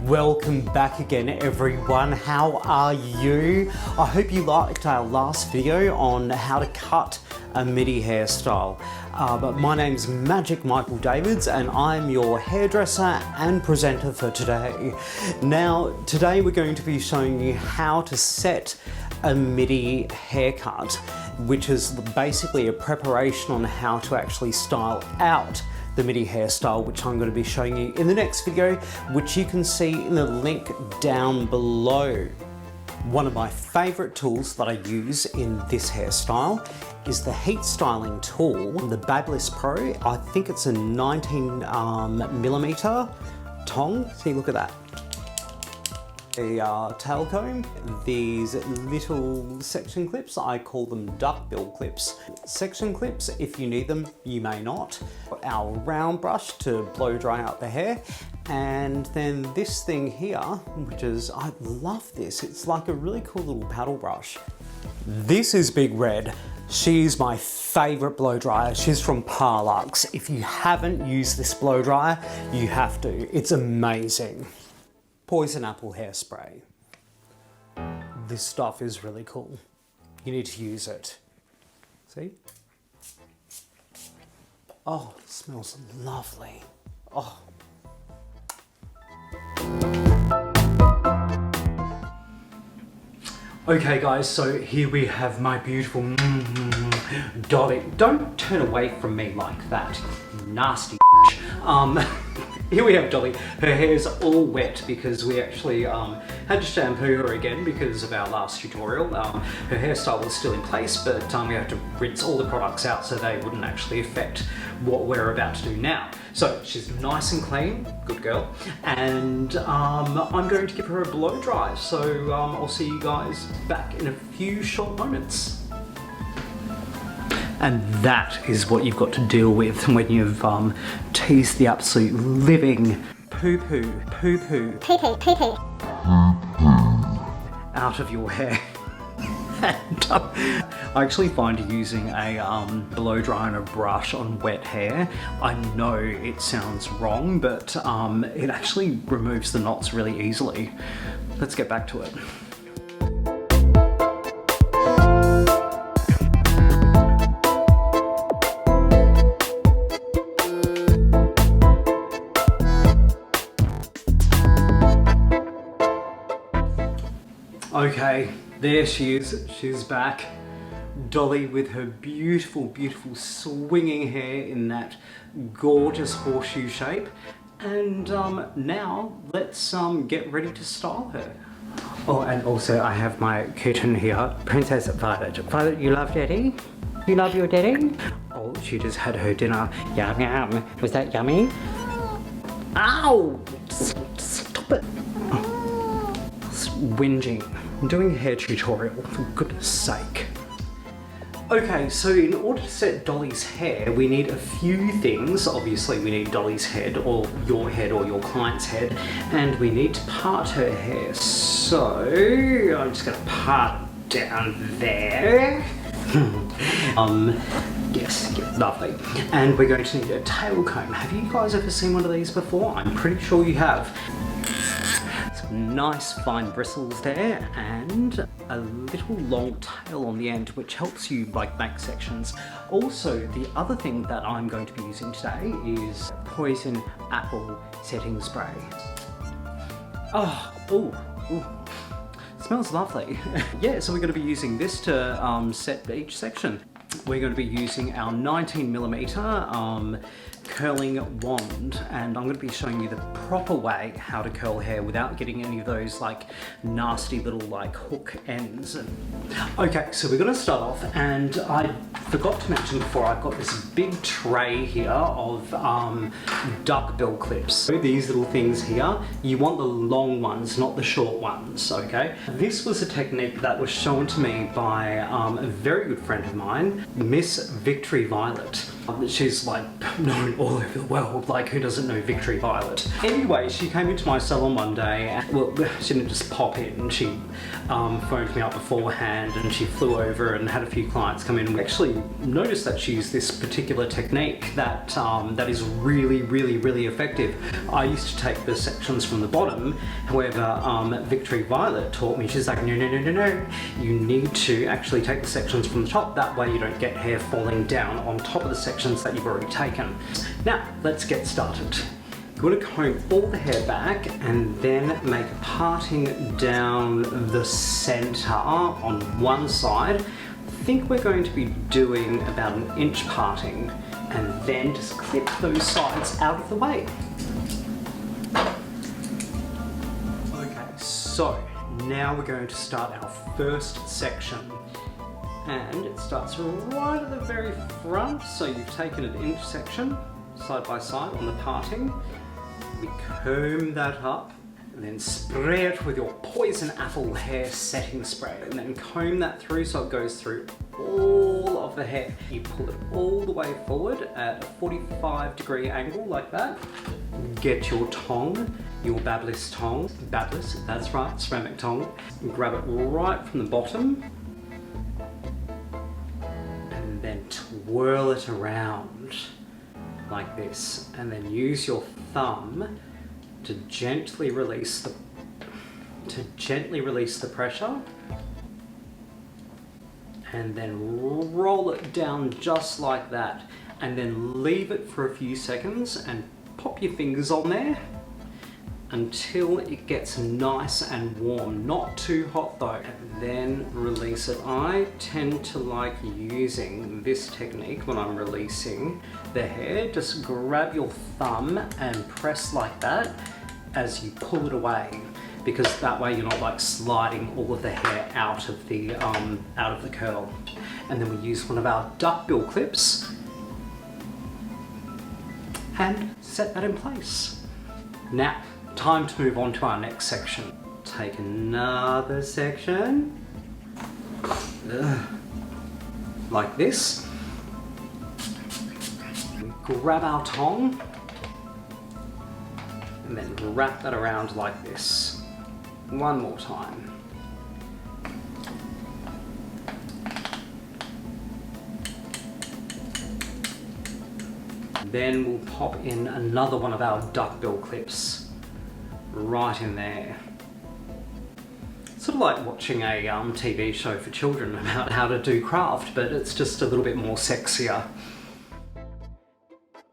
Welcome back again everyone, how are you? I hope you liked our last video on how to cut a Middy hairstyle. But my name's Magic Michael Davids and I'm your hairdresser and presenter for today. Now today we're going to be showing you how to set a Middy haircut, which is basically a preparation on how to actually style out the Middy hairstyle, which I'm going to be showing you in the next video, which you can see in the link down below. One of my favourite tools that I use in this hairstyle is the heat styling tool, the Bablis Pro. I think it's a 19mm tong. See, look at that. A tail comb, these little section clips, I call them duckbill clips. Section clips, if you need them, you may not. Our round brush to blow dry out the hair, and then this thing here, which is, I love this, it's like a really cool little paddle brush. This is Big Red. She's my favourite blow dryer. She's from Parlux. If you haven't used this blow dryer, you have to. It's amazing. Poison apple hairspray. This stuff is really cool. You need to use it. See? Oh, it smells lovely. Oh. Okay guys, so here we have my beautiful Dolly. Don't turn away from me like that, nasty Here we have Dolly. Her hair's all wet because we actually had to shampoo her again because of our last tutorial. Her hairstyle was still in place, but we had to rinse all the products out so they wouldn't actually affect what we're about to do now. So she's nice and clean, good girl, and I'm going to give her a blow dry. So I'll see you guys back in a few short moments. And that is what you've got to deal with when you've teased the absolute living poo-poo out of your hair. And I actually find using a blow dry and a brush on wet hair, I know it sounds wrong, but it actually removes the knots really easily. Let's get back to it. Okay, there she is, she's back. Dolly with her beautiful, beautiful swinging hair in that gorgeous horseshoe shape. And now let's get ready to style her. Oh, and also I have my kitten here, Princess Violet. Violet, you love Daddy? You love your Daddy? Oh, she just had her dinner. Yum, yum. Was that yummy? Ow! Stop it. Whinging. I'm doing a hair tutorial, for goodness sake. Okay, so in order to set Dolly's hair, we need a few things. Obviously, we need Dolly's head or your client's head, and we need to part her hair. So, I'm just gonna part it down there. Yes, lovely. And we're going to need a tail comb. Have you guys ever seen one of these before? I'm pretty sure you have. Nice fine bristles there and a little long tail on the end, which helps you like make sections. Also, the other thing that I'm going to be using today is poison apple setting spray. Oh, ooh, ooh. Smells lovely. Yeah, so we're going to be using this to set each section. We're going to be using our 19mm curling wand, and I'm going to be showing you the proper way how to curl hair without getting any of those like nasty little like hook ends. Okay, so we're going to start off, and I forgot to mention before, I've got this big tray here of duckbill clips. So these little things here, you want the long ones, not the short ones, okay? This was a technique that was shown to me by a very good friend of mine, Miss Victory Violet. She's like known all over the world, like who doesn't know Victory Violet? Anyway, she came into my salon one day, and, well, she didn't just pop in, she phoned me up beforehand and she flew over and had a few clients come in. We actually noticed that she used this particular technique that that is really effective. I used to take the sections from the bottom, however Victory Violet taught me, she's like, no, you need to actually take the sections from the top, that way you don't get hair falling down on top of the sections that you've already taken. Now, let's get started. You're going to comb all the hair back and then make a parting down the center on one side. I think we're going to be doing about an inch parting, and then just clip those sides out of the way. Okay, so now we're going to start our first section. And it starts right at the very front, so you've taken an inch section side by side on the parting. We comb that up and then spray it with your poison apple hair setting spray, and then comb that through so it goes through all of the hair. You pull it all the way forward at a 45-degree angle like that. Get your tong, your Babyliss tong, Babyliss, that's right, ceramic tong. Grab it right from the bottom and then twirl it around like this, and then use your thumb to gently release the pressure, and then roll it down just like that, and then leave it for a few seconds and pop your fingers on there until it gets nice and warm, not too hot though, and then release it. I tend to like using this technique when I'm releasing the hair. Just grab your thumb and press like that as you pull it away, because that way you're not like sliding all of the hair out of the curl. And then we use one of our duckbill clips and set that in place. Now, time to move on to our next section. Take another section, like this. We grab our tong and then wrap that around like this. One more time. Then we'll pop in another one of our duckbill clips right in there. Sort of like watching a TV show for children about how to do craft, but it's just a little bit more sexier.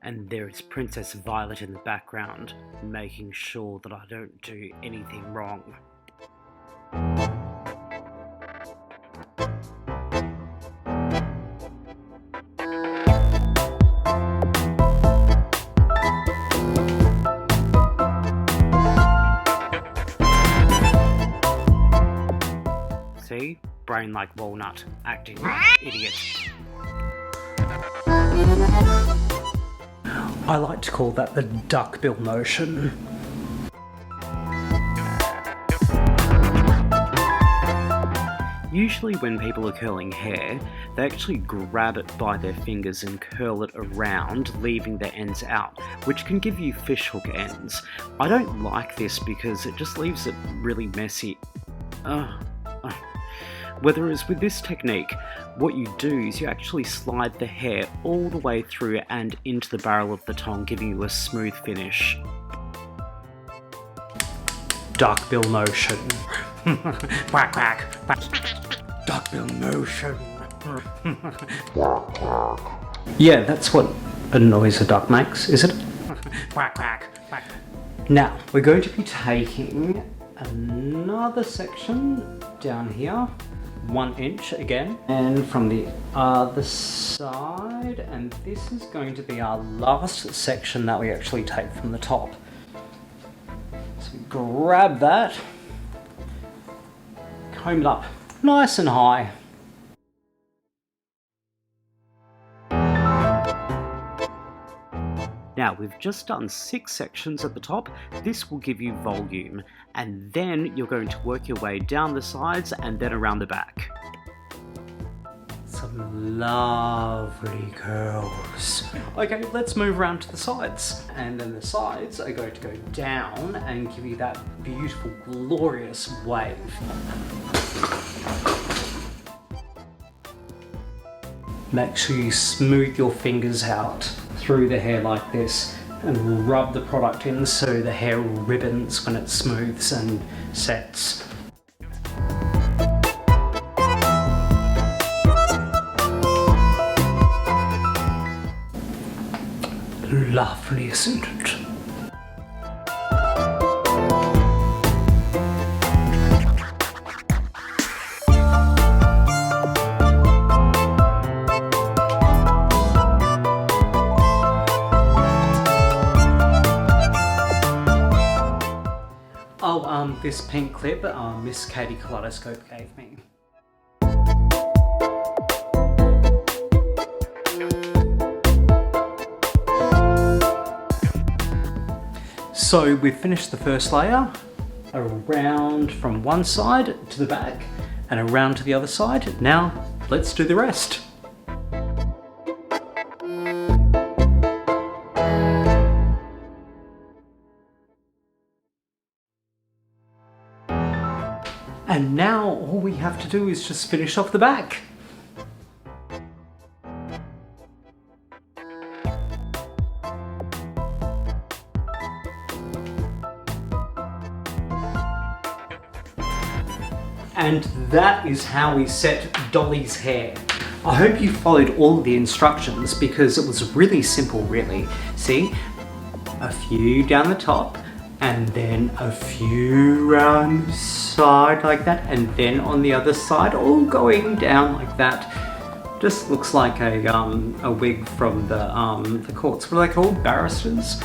And there is Princess Violet in the background, making sure that I don't do anything wrong. See? Brain like walnut, acting like idiot. I like to call that the duckbill motion. Usually when people are curling hair, they actually grab it by their fingers and curl it around, leaving the ends out, which can give you fishhook ends. I don't like this because it just leaves it really messy. Whereas with this technique, what you do is you actually slide the hair all the way through and into the barrel of the tong, giving you a smooth finish. Duckbill motion. Quack quack. Duckbill motion. Yeah, that's what a noise a duck makes, is it? Quack quack quack. Now, we're going to be taking another section down here. 1 inch again, and from the other side, and this is going to be our last section that we actually take from the top. So grab that, comb it up nice and high. Now we've just done 6 sections at the top. This will give you volume, and then you're going to work your way down the sides and then around the back. So some lovely curls. Okay, let's move around to the sides. And then the sides are going to go down and give you that beautiful, glorious wave. Make sure you smooth your fingers out through the hair like this and rub the product in so the hair ribbons when it smooths and sets. Lovely, isn't it? Oh, this pink clip, Miss Katie Kaleidoscope gave me. So we've finished the first layer, around from one side to the back and around to the other side. Now let's do the rest. And now all we have to do is just finish off the back. And that is how we set Dolly's hair. I hope you followed all of the instructions because it was really simple, really. See, a few down the top and then a few round the side like that, and then on the other side, all going down like that. Just looks like a wig from the courts. What are they called? Barristers?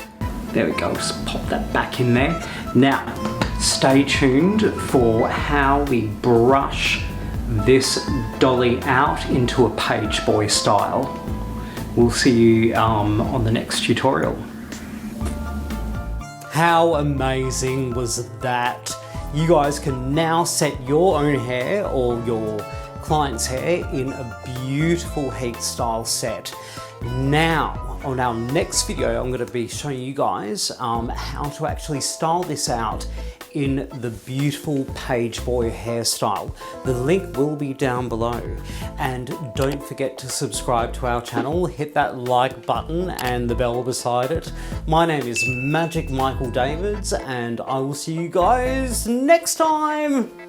There we go, just pop that back in there. Now, stay tuned for how we brush this dolly out into a page boy style. We'll see you on the next tutorial. How amazing was that? You guys can now set your own hair or your client's hair in a beautiful heat style set. Now, on our next video, I'm going to be showing you guys how to actually style this out in the beautiful page boy hairstyle. The link will be down below. And don't forget to subscribe to our channel, hit that like button and the bell beside it. My name is Magic Michael Davids and I will see you guys next time.